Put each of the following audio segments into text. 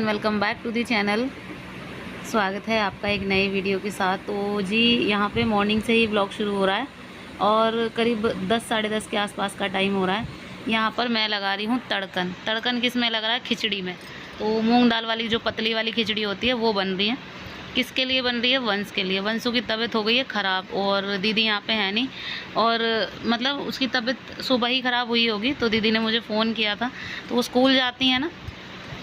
Welcome back to the channel. स्वागत है आपका एक नई वीडियो के साथ। तो जी यहाँ पे मॉर्निंग से ही ब्लॉग शुरू हो रहा है और करीब 10 साढ़े 10 के आसपास का टाइम हो रहा है। यहाँ पर मैं लगा रही हूँ तड़कन। तड़कन किस में लग रहा है? खिचड़ी में। तो मूंग दाल वाली जो पतली वाली खिचड़ी होती है वो बन रही है। किसके लिए बन रही है? वंश के लिए। वंशु की तबीयत हो गई है ख़राब और दीदी यहाँ पे है नहीं, और मतलब उसकी तबीयत सुबह ही ख़राब हुई होगी। तो दीदी ने मुझे फ़ोन किया था, तो वो स्कूल जाती हैं ना,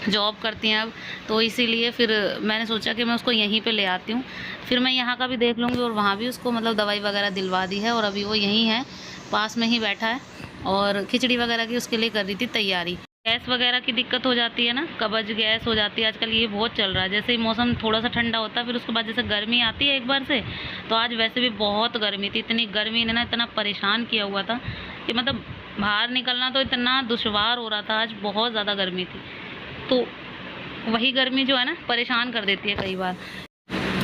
जॉब करती हैं अब, तो इसीलिए फिर मैंने सोचा कि मैं उसको यहीं पे ले आती हूँ। फिर मैं यहाँ का भी देख लूँगी और वहाँ भी उसको मतलब दवाई वगैरह दिलवा दी है और अभी वो यहीं है, पास में ही बैठा है और खिचड़ी वगैरह की उसके लिए कर रही थी तैयारी। गैस वगैरह की दिक्कत हो जाती है ना, कब्ज गैस हो जाती है आजकल, ये बहुत चल रहा है। जैसे ही मौसम थोड़ा सा ठंडा होता है फिर उसके बाद जैसे गर्मी आती है एक बार से, तो आज वैसे भी बहुत गर्मी थी। इतनी गर्मी ने ना इतना परेशान किया हुआ था कि मतलब बाहर निकलना तो इतना दुश्वार हो रहा था। आज बहुत ज़्यादा गर्मी थी, तो वही गर्मी जो है ना परेशान कर देती है कई बार।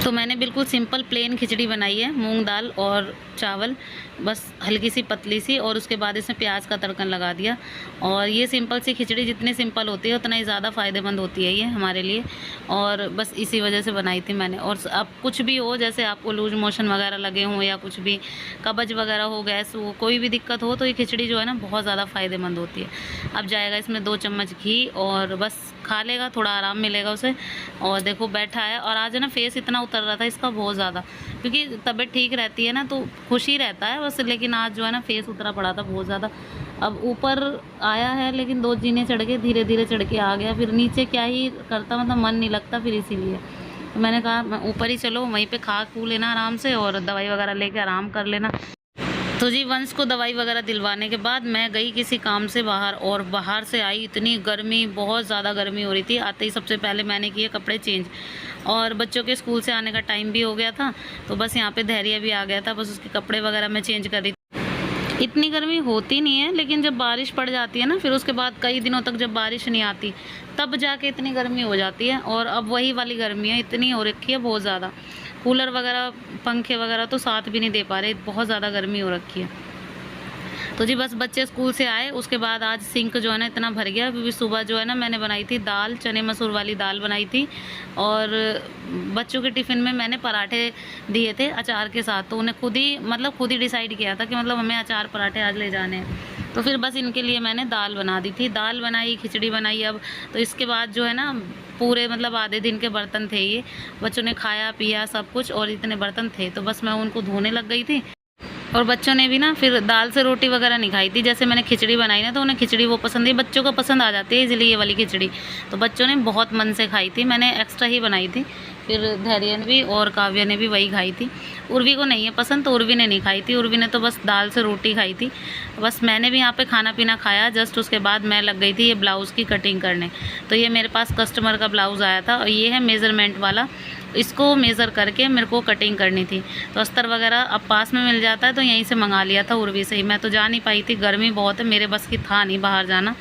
तो मैंने बिल्कुल सिंपल प्लेन खिचड़ी बनाई है, मूंग दाल और चावल, बस हल्की सी पतली सी, और उसके बाद इसमें प्याज का तड़कन लगा दिया। और ये सिंपल सी खिचड़ी जितनी सिंपल होती है उतना ही ज़्यादा फ़ायदेमंद होती है ये हमारे लिए, और बस इसी वजह से बनाई थी मैंने। और अब कुछ भी हो, जैसे आपको लूज मोशन वगैरह लगे हों या कुछ भी कब्ज वगैरह हो, गैस हो, कोई भी दिक्कत हो, तो ये खिचड़ी जो है ना बहुत ज़्यादा फ़ायदेमंद होती है। अब जाएगा इसमें 2 चम्मच घी और बस खा लेगा, थोड़ा आराम मिलेगा उसे। और देखो बैठा है, और आज है ना फेस इतना उतर रहा था इसका बहुत ज़्यादा, क्योंकि तबीयत ठीक रहती है ना तो खुश ही रहता है बस, लेकिन आज जो है ना फेस उतरा पड़ा था बहुत ज़्यादा। अब ऊपर आया है लेकिन 2 जीने चढ़ के धीरे धीरे चढ़ के आ गया, फिर नीचे क्या ही करता, मतलब मन नहीं लगता फिर, इसीलिए तो मैंने कहा ऊपर ही चलो, वहीं पे खा खू लेना आराम से और दवाई वगैरह लेके आराम कर लेना। तो जी वंश को दवाई वगैरह दिलवाने के बाद मैं गई किसी काम से बाहर, और बाहर से आई, इतनी गर्मी, बहुत ज़्यादा गर्मी हो रही थी। आते ही सबसे पहले मैंने किए कपड़े चेंज, और बच्चों के स्कूल से आने का टाइम भी हो गया था, तो बस यहाँ पे धैर्य भी आ गया था, बस उसके कपड़े वगैरह मैं चेंज कर रही थी। इतनी गर्मी होती नहीं है, लेकिन जब बारिश पड़ जाती है ना, फिर उसके बाद कई दिनों तक जब बारिश नहीं आती तब जाके इतनी गर्मी हो जाती है। और अब वही वाली गर्मी है, इतनी हो रखी है बहुत ज़्यादा। कूलर वगैरह पंखे वगैरह तो साथ भी नहीं दे पा रहे, बहुत ज़्यादा गर्मी हो रखी है। तो जी बस बच्चे स्कूल से आए, उसके बाद आज सिंक जो है ना इतना भर गया, क्योंकि सुबह जो है ना मैंने बनाई थी दाल, चने मसूर वाली दाल बनाई थी, और बच्चों के टिफ़िन में मैंने पराठे दिए थे अचार के साथ। तो उन्हें खुद ही डिसाइड किया था कि मतलब हमें अचार पराठे आज ले जाने हैं, तो फिर बस इनके लिए मैंने दाल बना दी थी। दाल बनाई, खिचड़ी बनाई। अब तो इसके बाद जो है ना पूरे मतलब आधे दिन के बर्तन थे ये, बच्चों ने खाया पिया सब कुछ, और इतने बर्तन थे, तो बस मैं उनको धोने लग गई थी। और बच्चों ने भी ना फिर दाल से रोटी वगैरह नहीं खाई थी। जैसे मैंने खिचड़ी बनाई ना, तो उन्हें खिचड़ी वो पसंद है, बच्चों को पसंद आ जाती है इसलिए ये वाली खिचड़ी, तो बच्चों ने बहुत मन से खाई थी, मैंने एक्स्ट्रा ही बनाई थी। फिर धैर्य ने भी और काव्या ने भी वही खाई थी। उर्वी को नहीं है पसंद, तो उर्वी ने नहीं खाई थी, उर्वी ने तो बस दाल से रोटी खाई थी। बस मैंने भी यहाँ पे खाना पीना खाया, जस्ट उसके बाद मैं लग गई थी ये ब्लाउज़ की कटिंग करने। तो ये मेरे पास कस्टमर का ब्लाउज़ आया था, और ये है मेज़रमेंट वाला, इसको मेज़र करके मेरे को कटिंग करनी थी। तो अस्तर वगैरह अब पास में मिल जाता है, तो यहीं से मंगा लिया था उर्वी से ही। मैं तो जा नहीं पाई थी, गर्मी बहुत है, मेरे बस की था नहीं बाहर जाना।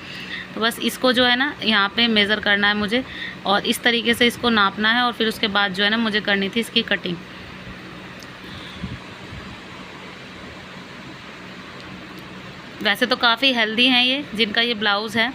तो बस इसको जो है ना यहाँ पे मेज़र करना है मुझे, और इस तरीके से इसको नापना है, और फिर उसके बाद जो है ना मुझे करनी थी इसकी कटिंग। वैसे तो काफ़ी हेल्दी हैं ये जिनका ये ब्लाउज़ है,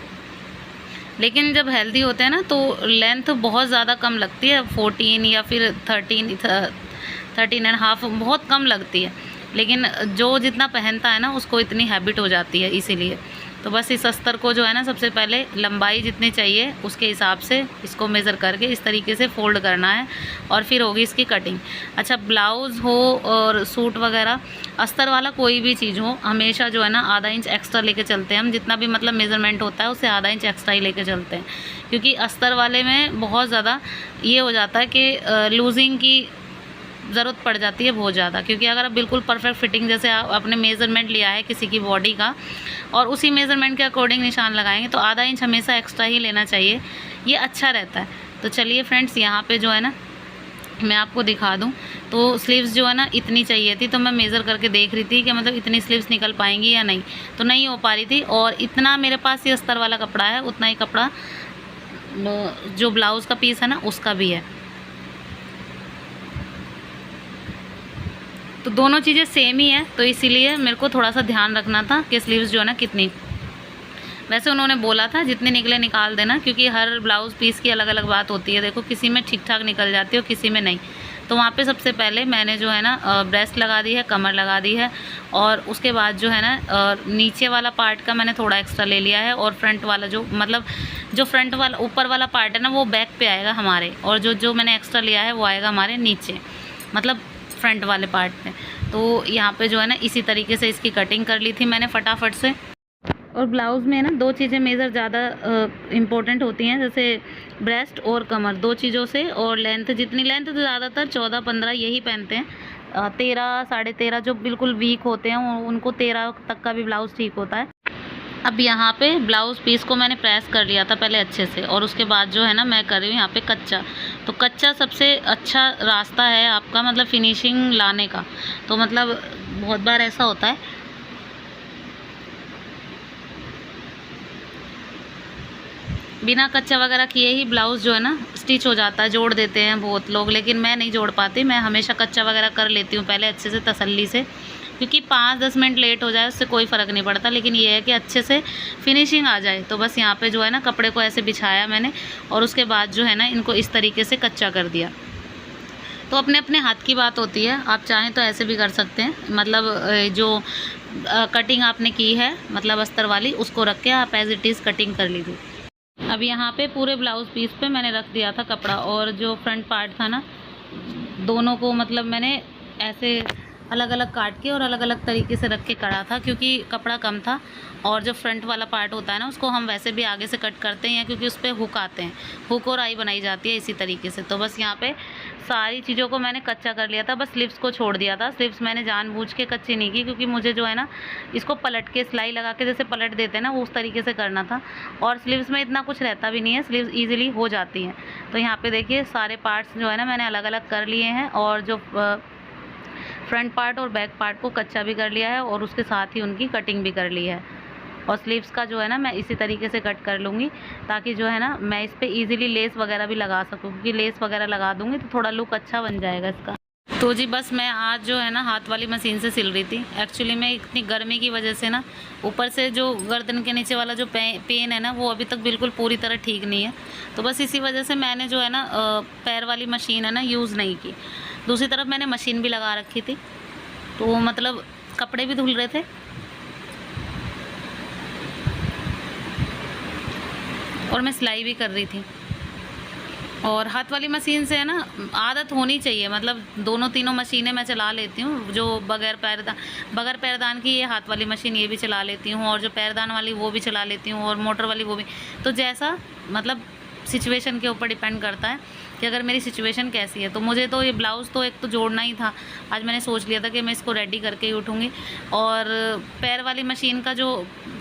लेकिन जब हेल्दी होते हैं ना तो लेंथ बहुत ज़्यादा कम लगती है, 14 या फिर 13.5 बहुत कम लगती है, लेकिन जो जितना पहनता है ना उसको इतनी हैबिट हो जाती है, इसीलिए। तो बस इस अस्तर को जो है ना सबसे पहले लंबाई जितनी चाहिए उसके हिसाब से इसको मेज़र करके इस तरीके से फ़ोल्ड करना है, और फिर होगी इसकी कटिंग। अच्छा, ब्लाउज़ हो और सूट वगैरह, अस्तर वाला कोई भी चीज़ हो, हमेशा जो है ना आधा इंच एक्स्ट्रा लेके चलते हैं हम, जितना भी मतलब मेज़रमेंट होता है उससे आधा इंच एक्स्ट्रा ही लेके चलते हैं, क्योंकि अस्तर वाले में बहुत ज़्यादा ये हो जाता है कि लूजिंग की ज़रूरत पड़ जाती है बहुत ज़्यादा। क्योंकि अगर आप बिल्कुल परफेक्ट फिटिंग, जैसे आपने मेज़रमेंट लिया है किसी की बॉडी का और उसी मेज़रमेंट के अकॉर्डिंग निशान लगाएंगे, तो आधा इंच हमेशा एक्स्ट्रा ही लेना चाहिए, ये अच्छा रहता है। तो चलिए फ्रेंड्स, यहाँ पे जो है ना मैं आपको दिखा दूँ, तो स्लीव्स जो है ना इतनी चाहिए थी, तो मैं मेज़र करके देख रही थी कि मतलब इतनी स्लीव्स निकल पाएंगी या नहीं, तो नहीं हो पा रही थी। और इतना मेरे पास ये अस्तर वाला कपड़ा है, उतना ही कपड़ा जो ब्लाउज़ का पीस है ना उसका भी है, तो दोनों चीज़ें सेम ही है, तो इसीलिए मेरे को थोड़ा सा ध्यान रखना था कि स्लीव्स जो है ना कितनी। वैसे उन्होंने बोला था जितने निकले निकाल देना, क्योंकि हर ब्लाउज़ पीस की अलग अलग बात होती है। देखो किसी में ठीक ठाक निकल जाती है और किसी में नहीं। तो वहाँ पे सबसे पहले मैंने जो है ना ब्रेस्ट लगा दी है, कमर लगा दी है, और उसके बाद जो है ना नीचे वाला पार्ट का मैंने थोड़ा एक्स्ट्रा ले लिया है, और फ्रंट वाला जो फ्रंट वाला ऊपर वाला पार्ट है ना वो बैक पे आएगा हमारे, और जो मैंने एक्स्ट्रा लिया है वो आएगा हमारे नीचे, मतलब फ्रंट वाले पार्ट पे। तो यहाँ पे जो है ना इसी तरीके से इसकी कटिंग कर ली थी मैंने फटाफट से। और ब्लाउज़ में ना दो चीज़ें मेजर ज़्यादा इम्पोर्टेंट होती हैं, जैसे ब्रेस्ट और कमर, दो चीज़ों से, और लेंथ, जितनी लेंथ तो ज़्यादातर 14-15 यही पहनते हैं। 13 साढ़े 13 जो बिल्कुल वीक होते हैं उनको 13 तक का भी ब्लाउज़ ठीक होता है। अब यहाँ पे ब्लाउज़ पीस को मैंने प्रेस कर लिया था पहले अच्छे से, और उसके बाद जो है ना मैं कर रही हूँ यहाँ पे कच्चा। तो कच्चा सबसे अच्छा रास्ता है आपका मतलब फिनिशिंग लाने का। तो मतलब बहुत बार ऐसा होता है बिना कच्चा वगैरह किए ही ब्लाउज़ जो है ना स्टिच हो जाता है, जोड़ देते हैं बहुत लोग, लेकिन मैं नहीं जोड़ पाती। मैं हमेशा कच्चा वगैरह कर लेती हूँ पहले अच्छे से तसल्ली से, क्योंकि 5-10 मिनट लेट हो जाए उससे कोई फ़र्क नहीं पड़ता, लेकिन ये है कि अच्छे से फिनिशिंग आ जाए। तो बस यहाँ पे जो है ना कपड़े को ऐसे बिछाया मैंने, और उसके बाद जो है ना इनको इस तरीके से कच्चा कर दिया। तो अपने अपने हाथ की बात होती है, आप चाहें तो ऐसे भी कर सकते हैं, मतलब जो कटिंग आपने की है मतलब अस्तर वाली उसको रख के आप एज इट इज़ कटिंग कर लीजिए। अब यहाँ पे पूरे ब्लाउज़ पीस पे मैंने रख दिया था कपड़ा, और जो फ्रंट पार्ट था ना दोनों को मतलब मैंने ऐसे अलग अलग काट के और अलग अलग तरीके से रख के करा था, क्योंकि कपड़ा कम था। और जो फ्रंट वाला पार्ट होता है ना उसको हम वैसे भी आगे से कट करते हैं, क्योंकि उस पर हुक आते हैं, हुक और आई बनाई जाती है इसी तरीके से। तो बस यहाँ पे सारी चीज़ों को मैंने कच्चा कर लिया था, बस स्लीव्स को छोड़ दिया था। स्लीव्स मैंने जानबूझ के कच्ची नहीं की, क्योंकि मुझे जो है ना इसको पलट के सिलाई लगा के जैसे पलट देते हैं ना उस तरीके से करना था, और स्लीव्स में इतना कुछ रहता भी नहीं है, स्लीव्स ईजिली हो जाती हैं। तो यहाँ पे देखिए सारे पार्ट्स जो है ना मैंने अलग अलग कर लिए हैं, और जो फ्रंट पार्ट और बैक पार्ट को कच्चा भी कर लिया है, और उसके साथ ही उनकी कटिंग भी कर ली है। और स्लीव्स का जो है ना मैं इसी तरीके से कट कर लूँगी, ताकि जो है ना मैं इस पर ईज़िली लेस वगैरह भी लगा सकूँ, क्योंकि लेस वगैरह लगा दूँगी तो थोड़ा लुक अच्छा बन जाएगा इसका। तो जी बस मैं आज जो है ना हाथ वाली मशीन से सिल रही थी। एक्चुअली मैं इतनी गर्मी की वजह से ना ऊपर से जो गर्दन के नीचे वाला जो पेन है ना वो अभी तक बिल्कुल पूरी तरह ठीक नहीं है। तो बस इसी वजह से मैंने जो है ना पैर वाली मशीन है ना यूज़ नहीं की। दूसरी तरफ मैंने मशीन भी लगा रखी थी, तो मतलब कपड़े भी धुल रहे थे और मैं सिलाई भी कर रही थी। और हाथ वाली मशीन से है ना आदत होनी चाहिए, मतलब दोनों तीनों मशीनें मैं चला लेती हूँ। जो बगैर पैरदान की ये हाथ वाली मशीन ये भी चला लेती हूँ, और जो पैरदान वाली वो भी चला लेती हूँ, और मोटर वाली वो भी। तो जैसा मतलब सिचुएशन के ऊपर डिपेंड करता है कि अगर मेरी सिचुएशन कैसी है। तो मुझे तो ये ब्लाउज़ तो एक तो जोड़ना ही था। आज मैंने सोच लिया था कि मैं इसको रेडी करके ही उठूँगी। और पैर वाली मशीन का जो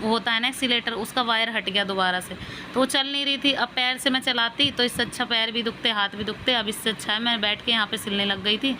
होता है ना एक्सीलेटर, उसका वायर हट गया दोबारा से, तो वो चल नहीं रही थी। अब पैर से मैं चलाती तो इससे अच्छा पैर भी दुखते, हाथ भी दुखते। अब इससे अच्छा है मैं बैठ के यहाँ पे सिलने लग गई थी।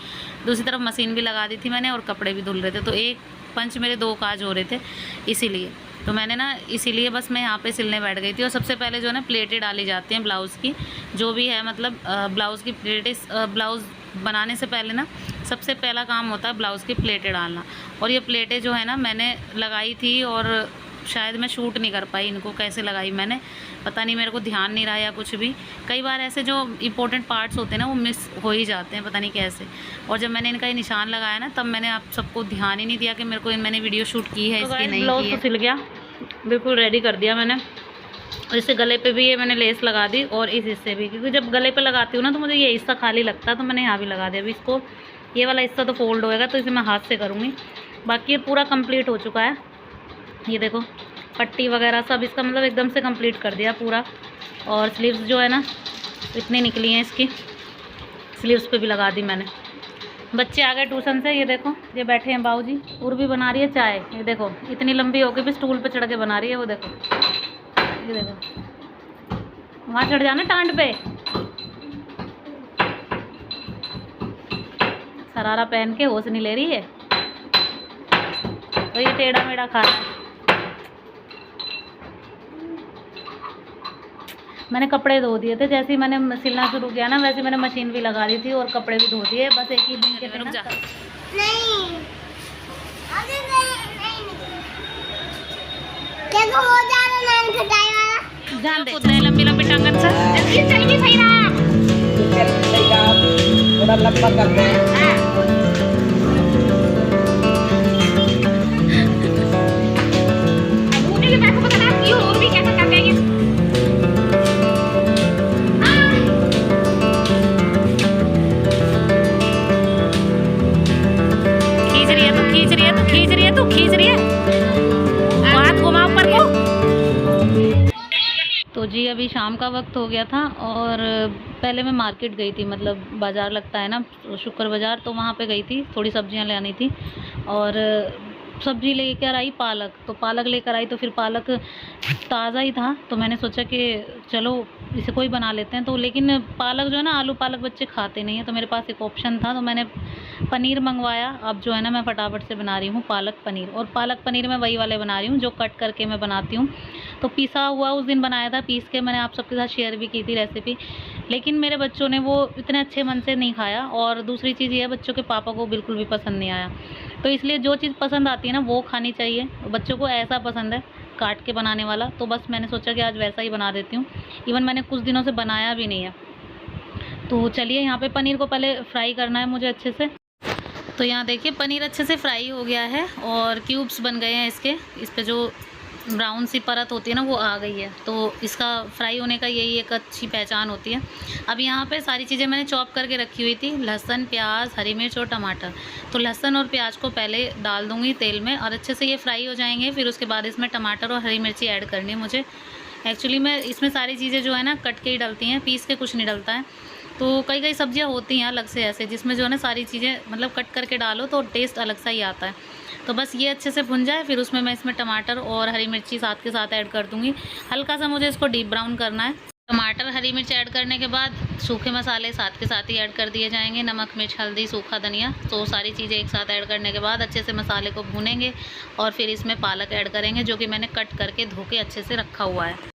दूसरी तरफ मशीन भी लगा दी थी मैंने, और कपड़े भी धुल रहे थे। तो एक पंच मेरे 2 काज हो रहे थे, इसीलिए तो मैंने ना इसीलिए बस मैं यहाँ पे सिलने बैठ गई थी। और सबसे पहले जो है ना प्लेटें डाली जाती हैं ब्लाउज़ की, जो भी है मतलब ब्लाउज़ की प्लेटें। ब्लाउज़ बनाने से पहले ना सबसे पहला काम होता है ब्लाउज़ की प्लेटें डालना। और ये प्लेटें जो है ना मैंने लगाई थी, और शायद मैं शूट नहीं कर पाई इनको, कैसे लगाई मैंने पता नहीं, मेरे को ध्यान नहीं रहा या कुछ भी। कई बार ऐसे जो इंपॉर्टेंट पार्ट्स होते हैं ना वो मिस हो ही जाते हैं, पता नहीं कैसे। और जब मैंने इनका ये निशान लगाया ना तब मैंने आप सबको ध्यान ही नहीं दिया कि मेरे को मैंने वीडियो शूट की है, इसकी नहीं की है। तो सिल गया, बिल्कुल रेडी कर दिया मैंने। और इससे गले पे भी ये मैंने लेस लगा दी, और इस हिस्से भी, क्योंकि जब गले पे लगाती हूँ ना तो मुझे ये हिस्सा खाली लगता है, तो मैंने यहाँ भी लगा दिया। अभी इसको ये वाला हिस्सा तो फोल्ड होएगा, तो इसे मैं हाथ से करूँगी। बाकी ये पूरा कंप्लीट हो चुका है। ये देखो पट्टी वगैरह सब इसका मतलब एकदम से कंप्लीट कर दिया पूरा। और स्लीव्स जो है ना इतनी निकली हैं इसकी, स्लीव्स पे भी लगा दी मैंने। बच्चे आ गए ट्यूशन से, ये देखो ये बैठे हैं बाबूजी। उर्वी बना रही है चाय, ये देखो इतनी लंबी होके भी स्टूल पे चढ़ के बना रही है। वो देखो, ये देखो वहाँ चढ़ जाना टांड पे। शरारा पहन के होश नहीं ले रही है, तो ये टेढ़ा मेढ़ा खा रहा है। मैंने कपड़े धो दिए थे, जैसे ही मैंने सिलना शुरू किया ना वैसे मैंने मशीन भी लगा दी थी और कपड़े भी धो दिए। बस एक ही दिन के थे ना। नहीं क्या हो जा रहा है, ध्यान दे उतने लंबी लंबी टांगन से जल्दी चल भी सही रहा थोड़ा लंबा कर दे। और भी कैसे कर देंगे खींच रही है तू खींच रही है तू खींच रही है तू खींच रही है हाथ घुमा ऊपर को। तो जी अभी शाम का वक्त हो गया था और पहले मैं मार्केट गई थी, मतलब बाज़ार लगता है ना शुक्र बाज़ार, तो वहाँ पे गई थी, थोड़ी सब्जियाँ लानी थी और सब्जी लेकर आई पालक, तो पालक लेकर आई तो फिर पालक ताज़ा ही था तो मैंने सोचा कि चलो इसे कोई बना लेते हैं। तो लेकिन पालक जो है ना, आलू पालक बच्चे खाते नहीं हैं, तो मेरे पास एक ऑप्शन था तो मैंने पनीर मंगवाया। अब जो है ना मैं फटाफट से बना रही हूँ पालक पनीर, और पालक पनीर मैं वही वाले बना रही हूँ जो कट करके मैं बनाती हूँ। तो पिसा हुआ उस दिन बनाया था, पीस के मैंने आप सबके साथ शेयर भी की थी रेसिपी, लेकिन मेरे बच्चों ने वो इतने अच्छे मन से नहीं खाया। और दूसरी चीज़ ये है, बच्चों के पापा को बिल्कुल भी पसंद नहीं आया। तो इसलिए जो चीज़ पसंद आती है ना वो खानी चाहिए। बच्चों को ऐसा पसंद है काट के बनाने वाला, तो बस मैंने सोचा कि आज वैसा ही बना देती हूँ। इवन मैंने कुछ दिनों से बनाया भी नहीं है। तो चलिए यहाँ पे पनीर को पहले फ्राई करना है मुझे अच्छे से। तो यहाँ देखिए पनीर अच्छे से फ्राई हो गया है और क्यूब्स बन गए हैं इसके, इस पे जो ब्राउन सी परत होती है ना वो आ गई है। तो इसका फ्राई होने का यही एक अच्छी पहचान होती है। अब यहाँ पे सारी चीज़ें मैंने चॉप करके रखी हुई थी, लहसुन, प्याज, हरी मिर्च और टमाटर। तो लहसुन और प्याज को पहले डाल दूँगी तेल में और अच्छे से ये फ्राई हो जाएंगे। फिर उसके बाद इसमें टमाटर और हरी मिर्ची ऐड करनी है मुझे। एक्चुअली मैं इसमें सारी चीज़ें जो है ना कट के ही डलती हैं, पीस के कुछ नहीं डलता है। तो कई कई सब्जियां होती हैं अलग से ऐसे, जिसमें जो है ना सारी चीज़ें मतलब कट करके डालो तो टेस्ट अलग सा ही आता है। तो बस ये अच्छे से भुन जाए, फिर उसमें मैं इसमें टमाटर और हरी मिर्ची साथ के साथ ऐड कर दूँगी। हल्का सा मुझे इसको डीप ब्राउन करना है। टमाटर, हरी मिर्च ऐड करने के बाद सूखे मसाले साथ के साथ ही ऐड कर दिए जाएंगे, नमक, मिर्च, हल्दी, सूखा धनिया। तो सारी चीज़ें एक साथ ऐड करने के बाद अच्छे से मसाले को भूनेंगे और फिर इसमें पालक ऐड करेंगे जो कि मैंने कट करके धो के अच्छे से रखा हुआ है।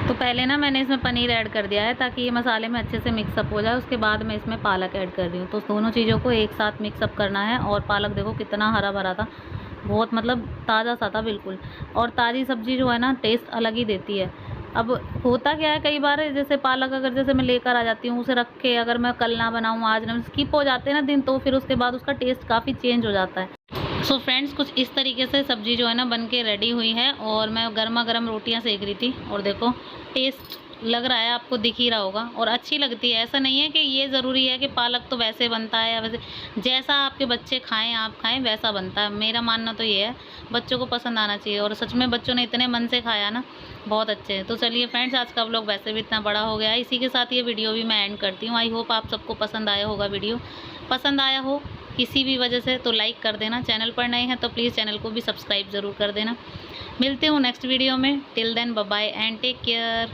तो पहले ना मैंने इसमें पनीर ऐड कर दिया है ताकि ये मसाले में अच्छे से मिक्सअप हो जाए। उसके बाद मैं इसमें पालक ऐड कर रही हूँ। तो दोनों चीज़ों को एक साथ मिक्सअप करना है। और पालक देखो कितना हरा भरा था, बहुत मतलब ताज़ा सा था बिल्कुल। और ताज़ी सब्ज़ी जो है ना टेस्ट अलग ही देती है। अब होता क्या है, कई बार जैसे पालक अगर जैसे मैं लेकर आ जाती हूँ, उसे रख के अगर मैं कल ना बनाऊँ, आज ना, स्किप हो जाते हैं ना दिन, तो फिर उसके बाद उसका टेस्ट काफ़ी चेंज हो जाता है। सो फ्रेंड्स कुछ इस तरीके से सब्ज़ी जो है ना बन के रेडी हुई है और मैं गर्मा गर्म रोटियां सेक रही थी। और देखो टेस्ट लग रहा है, आपको दिख ही रहा होगा, और अच्छी लगती है। ऐसा नहीं है कि ये ज़रूरी है कि पालक तो वैसे बनता है या वैसे, जैसा आपके बच्चे खाएं आप खाएं वैसा बनता है। मेरा मानना तो ये है, बच्चों को पसंद आना चाहिए। और सच में बच्चों ने इतने मन से खाया ना, बहुत अच्छे हैं। तो चलिए फ्रेंड्स, आज का व्लॉग वैसे भी इतना बड़ा हो गया है, इसी के साथ ये वीडियो भी मैं एंड करती हूँ। आई होप आप सबको पसंद आया होगा। वीडियो पसंद आया हो किसी भी वजह से तो लाइक कर देना। चैनल पर नए हैं तो प्लीज़ चैनल को भी सब्सक्राइब ज़रूर कर देना। मिलते हूँ नेक्स्ट वीडियो में। Till then bye bye and take care.